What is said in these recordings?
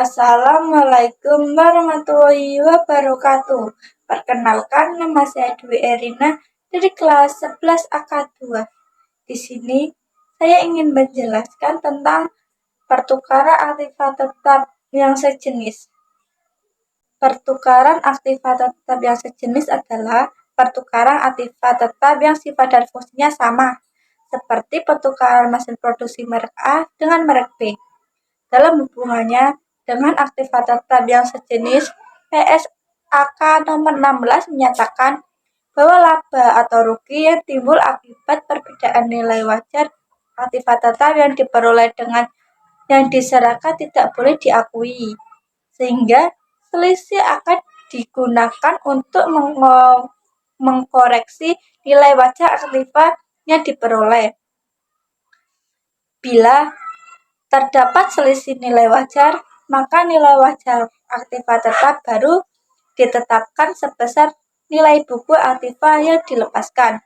Assalamualaikum warahmatullahi wabarakatuh. Perkenalkan, nama saya Dwi Erina dari kelas 11 AK2. Di sini saya ingin menjelaskan tentang pertukaran aktiva tetap yang sejenis. Pertukaran aktiva tetap yang sejenis adalah pertukaran aktiva tetap yang sifat dan fungsinya sama, seperti pertukaran mesin produksi merek A dengan merek B. Dalam hubungannya dengan aktiva tetap yang sejenis, PSAK nomor 16 menyatakan bahwa laba atau rugi yang timbul akibat perbedaan nilai wajar aktiva tetap yang diperoleh dengan yang diserahkan tidak boleh diakui, sehingga selisih akan digunakan untuk mengkoreksi nilai wajar aktiva yang diperoleh. Bila terdapat selisih nilai wajar, maka nilai wajar aktiva tetap baru ditetapkan sebesar nilai buku aktiva yang dilepaskan.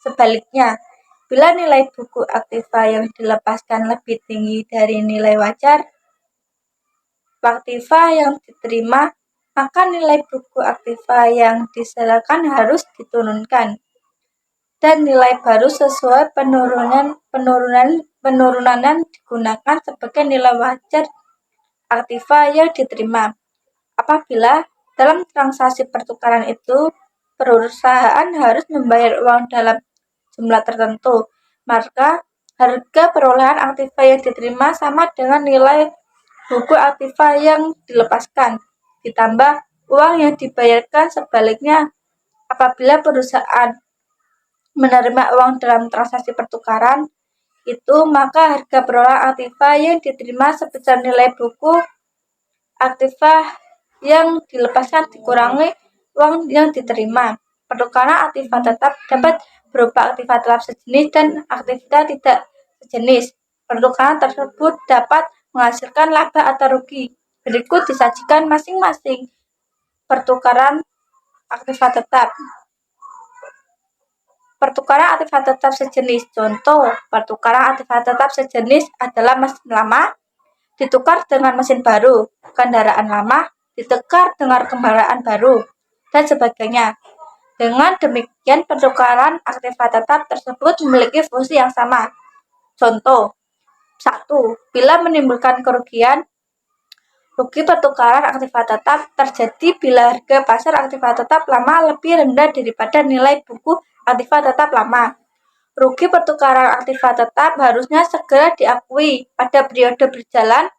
Sebaliknya, bila nilai buku aktiva yang dilepaskan lebih tinggi dari nilai wajar aktiva yang diterima, maka nilai buku aktiva yang diserahkan harus diturunkan dan nilai baru sesuai penurunan digunakan sebagai nilai wajar aktiva yang diterima. Apabila dalam transaksi pertukaran itu perusahaan harus membayar uang dalam jumlah tertentu, maka harga perolehan aktiva yang diterima sama dengan nilai buku aktiva yang dilepaskan ditambah uang yang dibayarkan. Sebaliknya, apabila perusahaan menerima uang dalam transaksi pertukaran itu, maka harga perolehan aktiva yang diterima sebesar nilai buku aktiva yang dilepaskan dikurangi uang yang diterima. Pertukaran aktiva tetap dapat berupa aktiva tetap sejenis dan aktiva tidak sejenis. Pertukaran tersebut dapat menghasilkan laba atau rugi. Berikut disajikan masing-masing pertukaran aktiva tetap. Pertukaran aktiva tetap sejenis. Contoh, pertukaran aktiva tetap sejenis adalah mesin lama ditukar dengan mesin baru, kendaraan lama ditukar dengan kendaraan baru, dan sebagainya. Dengan demikian, pertukaran aktiva tetap tersebut memiliki fungsi yang sama. Contoh, 1. Bila menimbulkan kerugian, rugi pertukaran aktiva tetap terjadi bila harga pasar aktiva tetap lama lebih rendah daripada nilai buku aktiva tetap lama. Rugi pertukaran aktiva tetap harusnya segera diakui pada periode berjalan.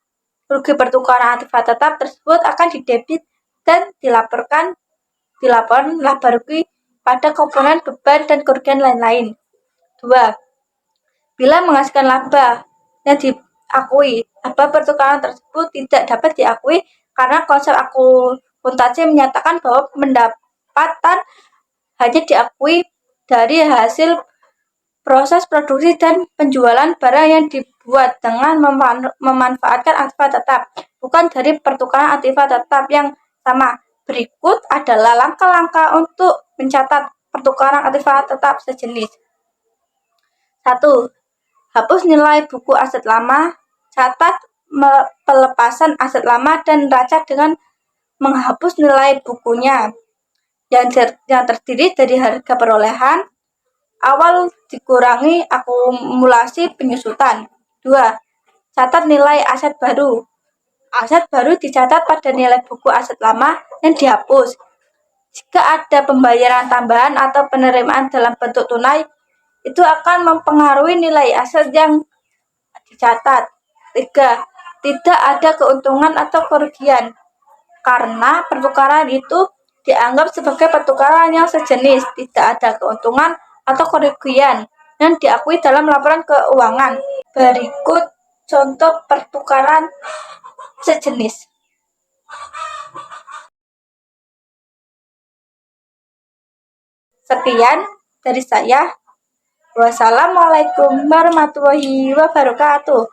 Rugi pertukaran aktiva tetap tersebut akan didebit dan dilaporkan laba rugi pada komponen beban dan kerugian lain-lain. 2. Bila menghasilkan laba yang diakui, laba pertukaran tersebut tidak dapat diakui karena konsep akuntansi menyatakan bahwa pendapatan hanya diakui dari hasil proses produksi dan penjualan barang yang dibuat dengan memanfaatkan aktiva tetap, bukan dari pertukaran aktiva tetap yang sama. Berikut adalah langkah-langkah untuk mencatat pertukaran aktiva tetap sejenis. 1. Hapus nilai buku aset lama. Catat pelepasan aset lama dan raca dengan menghapus nilai bukunya yang terdiri dari harga perolehan awal dikurangi akumulasi penyusutan. 2. Catat nilai aset baru. Aset baru dicatat pada nilai buku aset lama yang dihapus. Jika ada pembayaran tambahan atau penerimaan dalam bentuk tunai, itu akan mempengaruhi nilai aset yang dicatat. 3. Tidak ada keuntungan atau kerugian, karena pertukaran itu dianggap sebagai pertukaran yang sejenis. Tidak ada keuntungan atau kerugian yang diakui dalam laporan keuangan. Berikut contoh pertukaran sejenis. Sekian dari saya. Wassalamualaikum warahmatullahi wabarakatuh.